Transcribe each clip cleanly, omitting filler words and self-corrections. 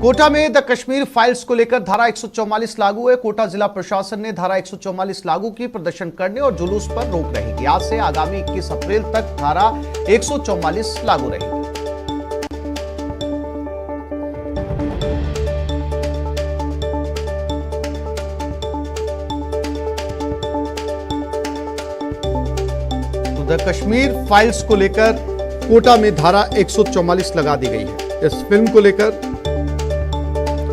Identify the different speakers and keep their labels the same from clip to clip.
Speaker 1: कोटा में the Kashmir files को लेकर धारा 144 लागू है। कोटा जिला प्रशासन ने धारा 144 लागू की। प्रदर्शन करने और जुलूस पर रोक रहेगी। आज से आगामी 21 अप्रैल तक धारा 144 लागू रहेगी। तो द कश्मीर फाइल्स को लेकर कोटा में धारा 144 लगा दी गई है। इस फिल्म को लेकर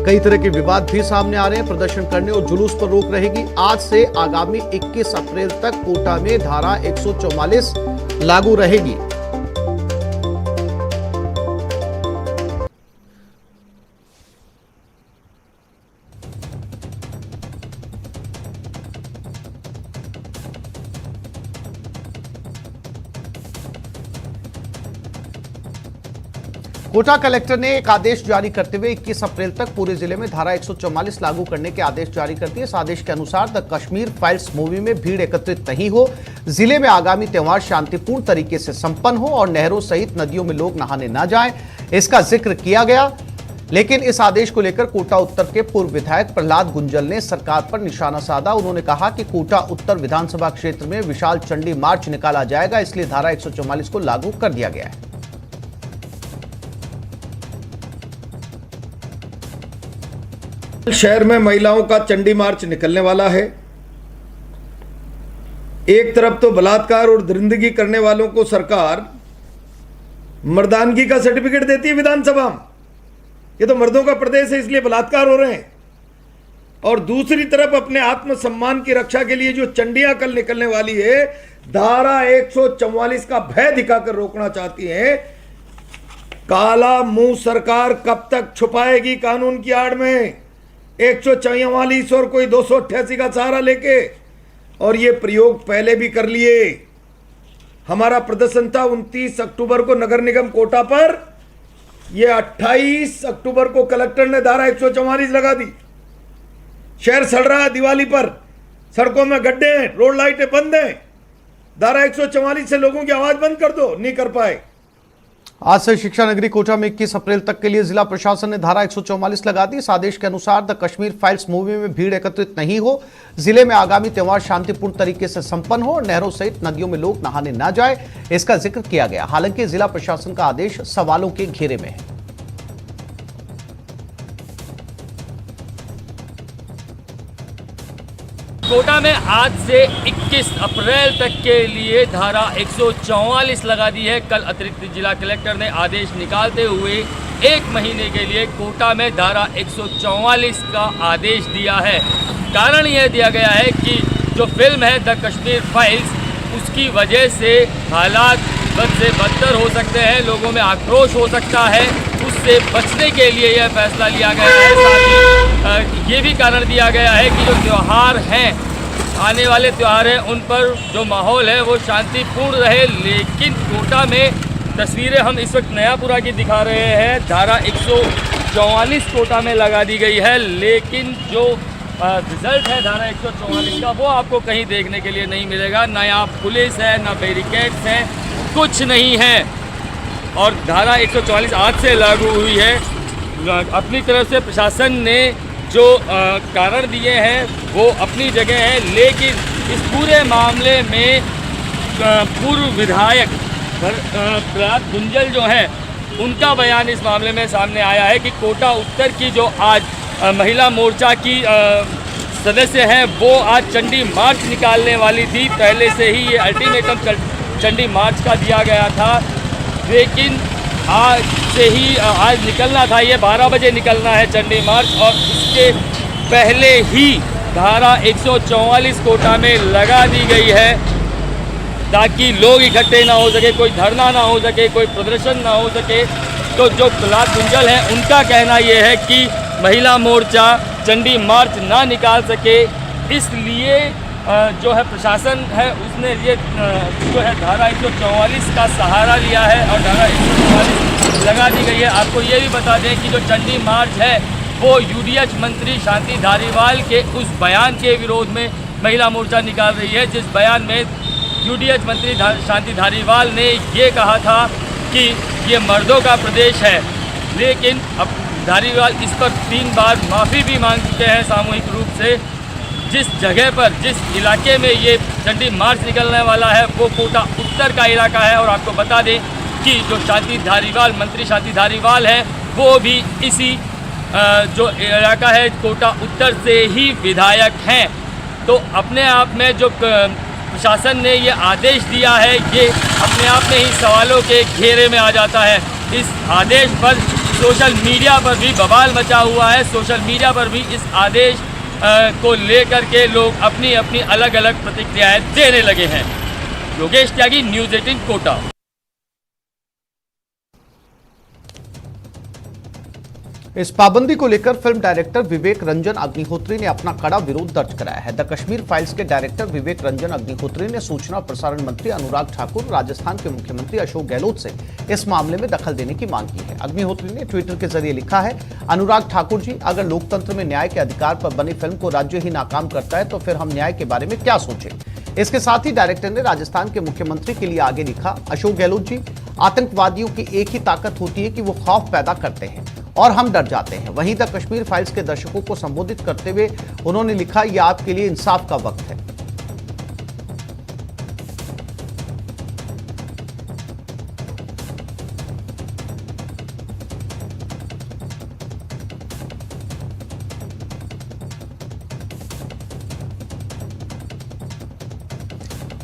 Speaker 1: कई तरह के विवाद भी सामने आ रहे हैं। प्रदर्शन करने और जुलूस पर रोक रहेगी। आज से आगामी 21 अप्रैल तक कोटा में धारा 144 लागू रहेगी। कोटा कलेक्टर ने एक आदेश जारी करते हुए 21 अप्रैल तक पूरे जिले में धारा 144 लागू करने के आदेश जारी कर दिए। इस आदेश के अनुसार द कश्मीर फाइल्स मूवी में भीड़ एकत्रित नहीं हो, जिले में आगामी त्योहार शांतिपूर्ण तरीके से संपन्न हो और नहरों सहित नदियों में लोग नहाने न जाएं, इसका जिक्र किया गया। लेकिन इस आदेश को लेकर कोटा उत्तर के पूर्व विधायक प्रहलाद गुंजल ने सरकार पर निशाना साधा। उन्होंने कहा कि कोटा उत्तर विधानसभा क्षेत्र में विशाल चंडी मार्च निकाला जाएगा, इसलिए धारा 144 को लागू कर दिया गया है।
Speaker 2: शहर में महिलाओं का चंडी मार्च निकलने वाला है। एक तरफ तो बलात्कार और दरिंदगी करने वालों को सरकार मर्दानगी का सर्टिफिकेट देती है विधानसभा में, ये तो मर्दों का प्रदेश है इसलिए बलात्कार हो रहे हैं। और दूसरी तरफ अपने आत्मसम्मान की रक्षा के लिए जो चंडियां कल निकलने वाली है, धारा 144 का भय दिखाकर रोकना चाहती है। काला मुंह सरकार कब तक छुपाएगी कानून की आड़ में? 144 और कोई 288 का सहारा लेके, और ये प्रयोग पहले भी कर लिए। हमारा प्रदर्शन था 29 अक्टूबर को नगर निगम कोटा पर, ये 28 अक्टूबर को कलेक्टर ने धारा 144 लगा दी। शहर सड़ रहा है दिवाली पर, सड़कों में गड्ढे हैं, रोड लाइटें बंद हैं। धारा 144 से लोगों की आवाज बंद कर दो, नहीं कर पाए।
Speaker 1: आज से शिक्षा नगरी कोटा में 21 अप्रैल तक के लिए जिला प्रशासन ने धारा 144 लगा दी। इस आदेश के अनुसार द कश्मीर फाइल्स मूवी में भीड़ एकत्रित नहीं हो, जिले में आगामी त्योहार शांतिपूर्ण तरीके से संपन्न हो और नहरों सहित नदियों में लोग नहाने न जाए, इसका जिक्र किया गया। हालांकि जिला प्रशासन का आदेश सवालों के घेरे में है।
Speaker 3: कोटा में आज से 21 अप्रैल तक के लिए धारा 144 लगा दी है। कल अतिरिक्त जिला कलेक्टर ने आदेश निकालते हुए 1 महीने के लिए कोटा में धारा 144 का आदेश दिया है। कारण यह दिया गया है कि जो फिल्म है द कश्मीर फाइल्स, उसकी वजह से हालात बद से बदतर हो सकते हैं, लोगों में आक्रोश हो सकता है। उससे बचने के लिए यह फैसला लिया गया है। साथ ही ये भी कारण दिया गया है कि जो त्यौहार हैं, आने वाले त्यौहार हैं, उन पर जो माहौल है वो शांतिपूर्ण रहे। लेकिन कोटा में तस्वीरें हम इस वक्त नयापुरा की दिखा रहे हैं। धारा 144 कोटा में लगा दी गई है, लेकिन जो रिजल्ट है धारा 144 का वो आपको कहीं देखने के लिए नहीं मिलेगा। ना यहाँ पुलिस है, ना बैरिकेड्स हैं, कुछ नहीं है। और धारा 144 आज से लागू हुई है। अपनी तरफ से प्रशासन ने जो कारण दिए हैं वो अपनी जगह है, लेकिन इस पूरे मामले में पूर्व विधायक प्रहलाद गुंजल जो हैं, उनका बयान इस मामले में सामने आया है कि कोटा उत्तर की जो आज महिला मोर्चा की सदस्य हैं, वो आज चंडी मार्च निकालने वाली थी। पहले से ही ये अल्टीमेटम चंडी मार्च का दिया गया था, लेकिन आज से ही आज निकलना था, ये 12 बजे निकलना है चंडी मार्च। और इसके पहले ही धारा 144 कोटा में लगा दी गई है ताकि लोग इकट्ठे ना हो सके, कोई धरना ना हो सके, कोई प्रदर्शन ना हो सके। तो जो प्रहलाद गुंजल है, उनका कहना ये है कि महिला मोर्चा चंडी मार्च ना निकाल सके, इसलिए जो है प्रशासन है उसने ये जो है धारा 144 का सहारा लिया है और धारा 144 लगा दी गई है। आपको ये भी बता दें कि जो चंडी मार्च है वो यूडीएच मंत्री शांति धारीवाल के उस बयान के विरोध में महिला मोर्चा निकाल रही है, जिस बयान में यूडीएच मंत्री शांति धारीवाल ने ये कहा था कि ये मर्दों का प्रदेश है। लेकिन अब धारीवाल इस पर 3 बार माफ़ी भी मांग चुके हैं सामूहिक रूप से। जिस जगह पर, जिस इलाके में ये चंडी मार्च निकलने वाला है वो कोटा उत्तर का इलाका है। और आपको बता दें कि जो शांति धारीवाल, मंत्री शांति धारीवाल है, वो भी इसी जो इलाका है कोटा उत्तर से ही विधायक हैं। तो अपने आप में जो प्रशासन ने ये आदेश दिया है, ये अपने आप में ही सवालों के घेरे में आ जाता है। इस आदेश पर सोशल मीडिया पर भी बवाल मचा हुआ है। सोशल मीडिया पर भी इस आदेश को लेकर के लोग अपनी अपनी अलग अलग प्रतिक्रियाएं देने लगे हैं। योगेश त्यागी, न्यूज़ 18 कोटा।
Speaker 1: इस पाबंदी को लेकर फिल्म डायरेक्टर विवेक रंजन अग्निहोत्री ने अपना कड़ा विरोध दर्ज कराया है। द कश्मीर फाइल्स के डायरेक्टर विवेक रंजन अग्निहोत्री ने सूचना और प्रसारण मंत्री अनुराग ठाकुर, राजस्थान के मुख्यमंत्री अशोक गहलोत से इस मामले में दखल देने की मांग की है। अग्निहोत्री ने ट्विटर के जरिए लिखा है, अनुराग ठाकुर जी, अगर लोकतंत्र में न्याय के अधिकार पर बनी फिल्म को राज्य ही नाकाम करता है तो फिर हम न्याय के बारे में क्या सोचें। इसके साथ ही डायरेक्टर ने राजस्थान के मुख्यमंत्री के लिए आगे लिखा, अशोक गहलोत जी, आतंकवादियों की एक ही ताकत होती है कि वो खौफ पैदा करते हैं और हम डर जाते हैं। वहीं द कश्मीर फाइल्स के दर्शकों को संबोधित करते हुए उन्होंने लिखा, यह आपके लिए इंसाफ का वक्त है।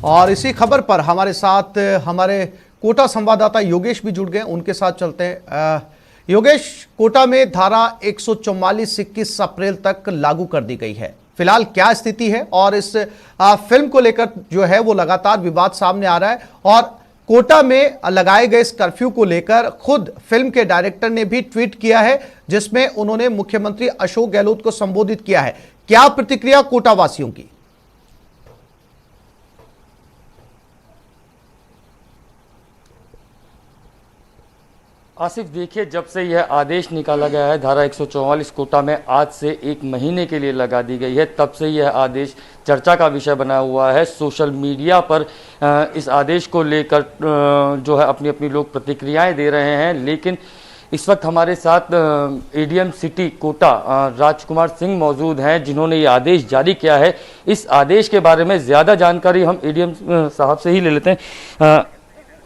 Speaker 1: और इसी खबर पर हमारे साथ हमारे कोटा संवाददाता योगेश भी जुड़ गए, उनके साथ चलते हैं। योगेश, कोटा में धारा 144 21 अप्रैल तक लागू कर दी गई है, फिलहाल क्या स्थिति है? और इस फिल्म को लेकर जो है वो लगातार विवाद सामने आ रहा है और कोटा में लगाए गए इस कर्फ्यू को लेकर खुद फिल्म के डायरेक्टर ने भी ट्वीट किया है, जिसमें उन्होंने मुख्यमंत्री अशोक गहलोत को संबोधित किया है। क्या प्रतिक्रिया कोटा वासियों की?
Speaker 3: आसिफ, देखिए, जब से यह आदेश निकाला गया है, धारा 144 कोटा में आज से 1 महीने के लिए लगा दी गई है, तब से यह आदेश चर्चा का विषय बना हुआ है। सोशल मीडिया पर इस आदेश को लेकर जो है अपनी अपनी लोग प्रतिक्रियाएं दे रहे हैं। लेकिन इस वक्त हमारे साथ एडीएम सिटी कोटा राजकुमार सिंह मौजूद हैं, जिन्होंने ये आदेश जारी किया है। इस आदेश के बारे में ज़्यादा जानकारी हम एडीएम साहब से ही ले लेते हैं।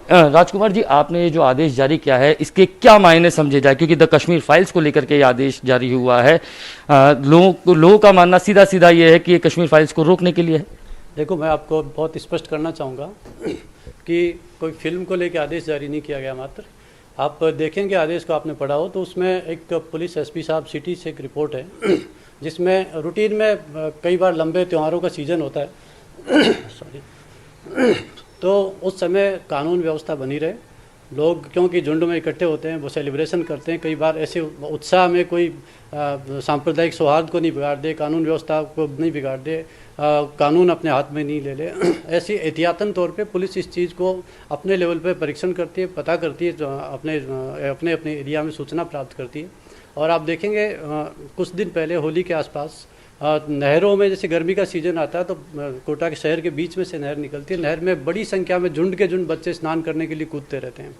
Speaker 3: राजकुमार जी, आपने ये जो आदेश जारी किया है, इसके क्या मायने समझे जाए? क्योंकि द कश्मीर फाइल्स को लेकर के ये आदेश जारी हुआ है। लोगों का मानना सीधा सीधा ये है कि ये कश्मीर फाइल्स को रोकने के लिए है।
Speaker 4: देखो, मैं आपको बहुत स्पष्ट करना चाहूँगा कि कोई फिल्म को लेकर आदेश जारी नहीं किया गया। मात्र आप देखेंगे आदेश को, आपने पढ़ा हो तो उसमें एक पुलिस एसपी साहब सिटी से एक रिपोर्ट है, जिसमें रूटीन में कई बार लंबे त्योहारों का सीज़न होता है सॉरी, तो उस समय कानून व्यवस्था बनी रहे। लोग क्योंकि झुंड में इकट्ठे होते हैं, वो सेलिब्रेशन करते हैं, कई बार ऐसे उत्साह में कोई सांप्रदायिक सौहार्द को नहीं बिगाड़ दे, कानून व्यवस्था को नहीं बिगाड़ दे, कानून अपने हाथ में नहीं ले ले। ऐसी एहतियातन तौर पे पुलिस इस चीज़ को अपने लेवल पे परीक्षण करती है, पता करती है, अपने अपने एरिया में सूचना प्राप्त करती है। और आप देखेंगे कुछ दिन पहले होली के आसपास नहरों में, जैसे गर्मी का सीज़न आता है तो कोटा के शहर के बीच में से नहर निकलती है, नहर में बड़ी संख्या में झुंड के झुंड बच्चे स्नान करने के लिए कूदते रहते हैं।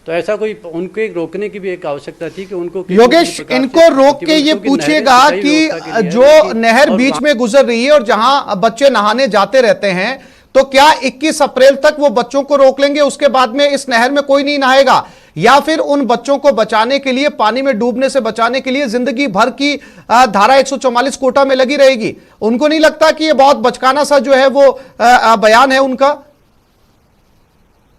Speaker 4: तो ऐसा कोई उनको रोकने की भी एक आवश्यकता थी कि उनको
Speaker 1: योगेश, इनको रोक के ये पूछिएगा कि जो नहर बीच में गुजर रही है और जहां बच्चे नहाने जाते रहते हैं, तो क्या 21 अप्रैल तक वो बच्चों को रोक लेंगे, उसके बाद में इस नहर में कोई नहीं नहाएगा? या फिर उन बच्चों को बचाने के लिए, पानी में डूबने से बचाने के लिए जिंदगी भर की धारा 144 कोटा में लगी रहेगी? उनको नहीं लगता कि ये बहुत बचकाना सा जो है वो बयान है उनका?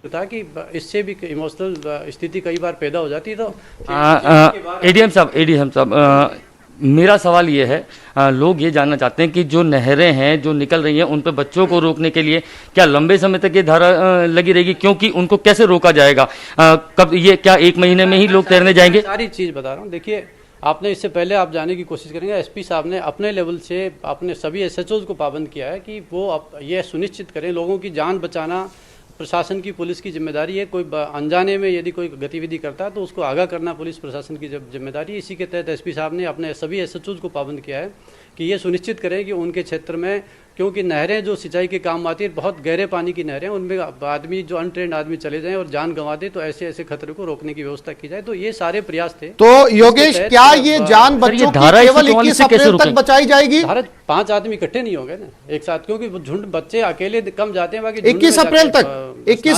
Speaker 4: कि इससे भी इमोशनल स्थिति कई बार पैदा हो जाती है। तो
Speaker 3: एडीएम साहब, मेरा सवाल ये है, लोग ये जानना चाहते हैं कि जो नहरें हैं जो निकल रही हैं, उन पर बच्चों को रोकने के लिए क्या लंबे समय तक ये धारा लगी रहेगी? क्योंकि उनको कैसे रोका जाएगा? कब ये, क्या 1 महीने में ही लोग तैरने जाएंगे?
Speaker 4: सारी चीज़ बता रहा हूँ। देखिए, आपने इससे पहले आप जाने की कोशिश करेंगे, एसपी साहब ने अपने लेवल से अपने सभी एसएचओज को पाबंद किया है कि वो ये सुनिश्चित करें, लोगों की जान बचाना प्रशासन की, पुलिस की जिम्मेदारी है। कोई अनजाने में यदि कोई गतिविधि करता है तो उसको आगाह करना पुलिस प्रशासन की जिम्मेदारी है। इसी के तहत एसपी साहब ने अपने सभी एसएचओज को पाबंद किया है कि ये सुनिश्चित करें कि उनके क्षेत्र में क्योंकि नहरें जो सिंचाई के काम आती है बहुत गहरे पानी की नहरें, उनमें आदमी जो अनट्रेंड आदमी चले जाएं और जान गंवा दे, तो ऐसे ऐसे खतरे को रोकने की व्यवस्था की जाए। तो ये सारे प्रयास थे।
Speaker 1: तो योगेश, क्या ये जान बच्चों की केवल 21 अप्रैल तक बचाई जाएगी?
Speaker 4: 5 आदमी इकट्ठे नहीं हो गए ना एक साथ, क्योंकि झुंड बच्चे अकेले कम जाते हैं, बाकी
Speaker 1: 21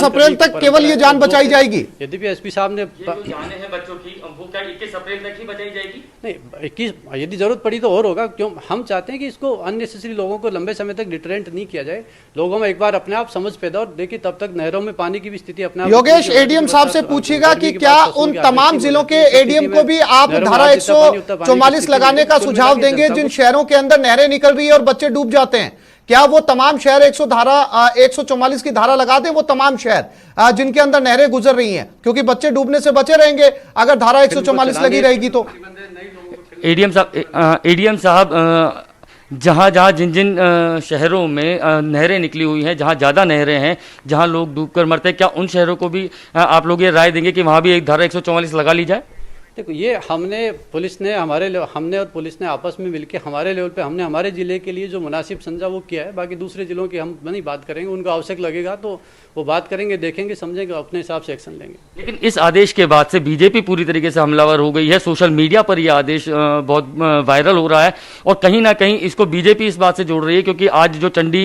Speaker 1: अप्रैल तक केवल ये जान बचाई जाएगी।
Speaker 4: यद्यपि एसपी साहब ने
Speaker 3: जाने हैं बच्चों की, वो क्या 21 अप्रैल तक ही बचाई जाएगी?
Speaker 4: नहीं, 21 यदि जरूरत पड़ी तो और होगा। क्यों हम चाहते हैं कि इसको अननेसेसरी लोगों को लंबे समय तक डिटरेंट नहीं किया जाए, लोगों में एक बार अपने आप समझ पैदा और देखिए तब तक नहरों में पानी की भी स्थिति अपने आप।
Speaker 1: योगेश, एडीएम साहब से पूछिएगा कि क्या उन तमाम जिलों के एडीएम को भी आप धारा 144 लगाने का सुझाव देंगे जिन शहरों के अंदर नहरें निकल रही है और बच्चे डूब जाते हैं? क्या वो तमाम शहर 144 की धारा लगा दें, वो तमाम शहर जिनके अंदर नहरें गुजर रही हैं, क्योंकि बच्चे डूबने से बचे रहेंगे अगर धारा 144 लगी रहेगी तो।
Speaker 3: एडीएम साहब, जहाँ जिन शहरों में नहरें निकली हुई हैं, जहाँ ज़्यादा नहरें हैं, जहाँ लोग डूबकर मरते हैं, क्या उन शहरों को भी आप लोग ये राय देंगे कि वहाँ भी एक धारा 144 लगा ली जाए?
Speaker 4: देखो, ये हमने और पुलिस ने आपस में मिलकर हमारे लेवल पे हमने हमारे जिले के लिए जो मुनासिब समझा वो किया है। बाकी दूसरे जिलों की हम नहीं बात करेंगे, उनको आवश्यक लगेगा तो वो बात करेंगे, देखेंगे, समझेंगे, अपने हिसाब से एक्शन लेंगे।
Speaker 3: लेकिन इस आदेश के बाद से बीजेपी पूरी तरीके से हमलावर हो गई है। सोशल मीडिया पर यह आदेश बहुत वायरल हो रहा है और कहीं ना कहीं इसको बीजेपी इस बात से जोड़ रही है, क्योंकि आज जो चंडी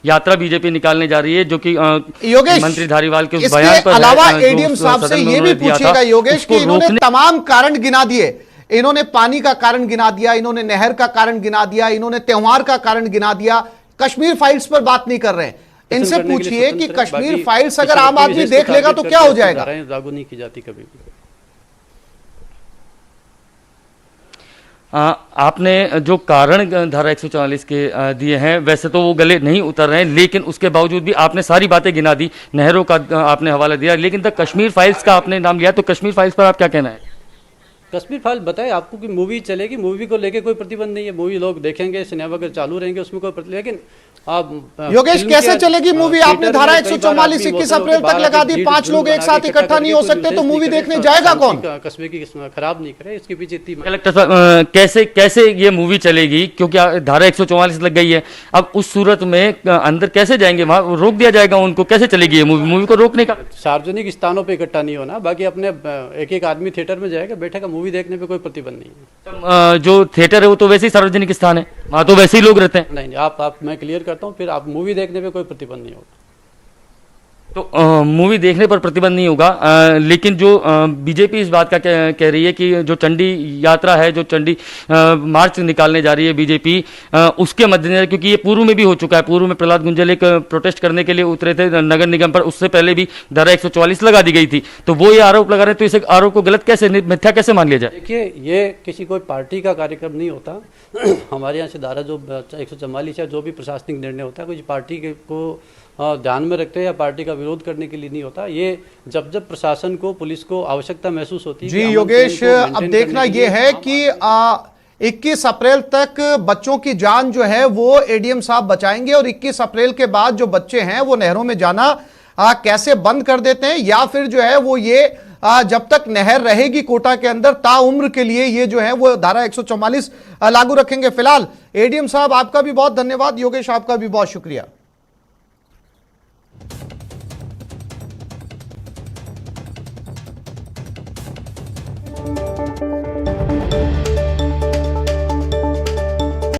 Speaker 3: यात्रा बीजेपी निकालने जा रही है, जो कि मंत्री धारीवाल के उस बयान पर
Speaker 1: अलावा एडीएम साहब से ये भी पूछेगा योगेश कि इन्होंने तमाम कारण गिना दिए, इन्होंने पानी का कारण गिना दिया, इन्होंने नहर का कारण गिना दिया, इन्होंने त्योहार का कारण गिना दिया, कश्मीर फाइल्स पर बात नहीं कर रहे हैं। इनसे पूछिए कि कश्मीर फाइल्स अगर आम आदमी देख लेगा तो क्या हो जाएगा?
Speaker 4: लागू नहीं की जाती कभी भी।
Speaker 3: आपने जो कारण धारा 144 के दिए हैं, वैसे तो वो गले नहीं उतर रहे हैं, लेकिन उसके बावजूद भी आपने सारी बातें गिना दी, नहरों का आपने हवाला दिया, लेकिन द कश्मीर फाइल्स का आपने नाम लिया, तो कश्मीर फाइल्स पर आप क्या कहना है?
Speaker 4: कश्मीर फाइल बताए आपको कि मूवी चलेगी, मूवी को लेके कोई प्रतिबंध नहीं है, मूवी लोग देखेंगे, सिनेमा अगर चालू रहेंगे उसमें कोई लेकिन आप
Speaker 1: योगेश कैसे चलेगी मूवी? आपने धारा 144 21 अप्रैल तक लगा दी, 5 लोग एक साथ इकट्ठा नहीं हो सकते तो मूवी देखने जाएगा कौन?
Speaker 4: कस्बे की खराब नहीं करे, इसके पीछे इतनी।
Speaker 3: कलेक्टर साहब, कैसे ये मूवी चलेगी, क्योंकि धारा 144 लग गई है, अब उस सूरत में अंदर कैसे जाएंगे? वहां रोक दिया जाएगा उनको, कैसे चलेगी ये मूवी को रोकने का?
Speaker 4: सार्वजनिक स्थानों पर इकट्ठा नहीं होना, बाकी अपने एक आदमी थिएटर में जाएगा, बैठेगा, मूवी देखने पे कोई प्रतिबंध नहीं है।
Speaker 3: जो थिएटर है वो तो वैसे ही सार्वजनिक स्थान है, वहां तो वैसे ही लोग रहते हैं।
Speaker 4: नहीं, आप मैं क्लियर करता हूँ, फिर आप मूवी देखने पे कोई प्रतिबंध नहीं होगा।
Speaker 3: तो मूवी देखने पर प्रतिबंध नहीं होगा, लेकिन जो बीजेपी इस बात का कह रही है कि जो चंडी यात्रा है, जो चंडी मार्च निकालने जा रही है बीजेपी, उसके मद्देनजर, क्योंकि ये पूर्व में भी हो चुका है, पूर्व में प्रहलाद गुंजल एक प्रोटेस्ट करने के लिए उतरे थे नगर निगम पर, उससे पहले भी धारा 144 लगा दी गई थी, तो वो ये आरोप लगा रहे हैं, तो इस आरोप को गलत कैसे, मिथ्या कैसे मान लिया जाए?
Speaker 4: देखिए, ये किसी कोई पार्टी का कार्यक्रम नहीं होता। हमारे यहाँ से धारा जो 144 है, जो भी प्रशासनिक निर्णय होता है, कुछ पार्टी को ध्यान में रखते हैं या पार्टी का विरोध करने के लिए नहीं होता। ये जब प्रशासन को, पुलिस को आवश्यकता महसूस होती है।
Speaker 1: जी योगेश, अब देखना यह है कि 21 अप्रैल तक बच्चों की जान जो है वो एडीएम साहब बचाएंगे, और 21 अप्रैल के बाद जो बच्चे हैं वो नहरों में जाना कैसे बंद कर देते हैं, या फिर जो है वो ये जब तक नहर रहेगी कोटा के अंदर ताउम्र के लिए ये जो है वो धारा 144 लागू रखेंगे। फिलहाल एडीएम साहब आपका भी बहुत धन्यवाद, योगेश आपका भी बहुत शुक्रिया।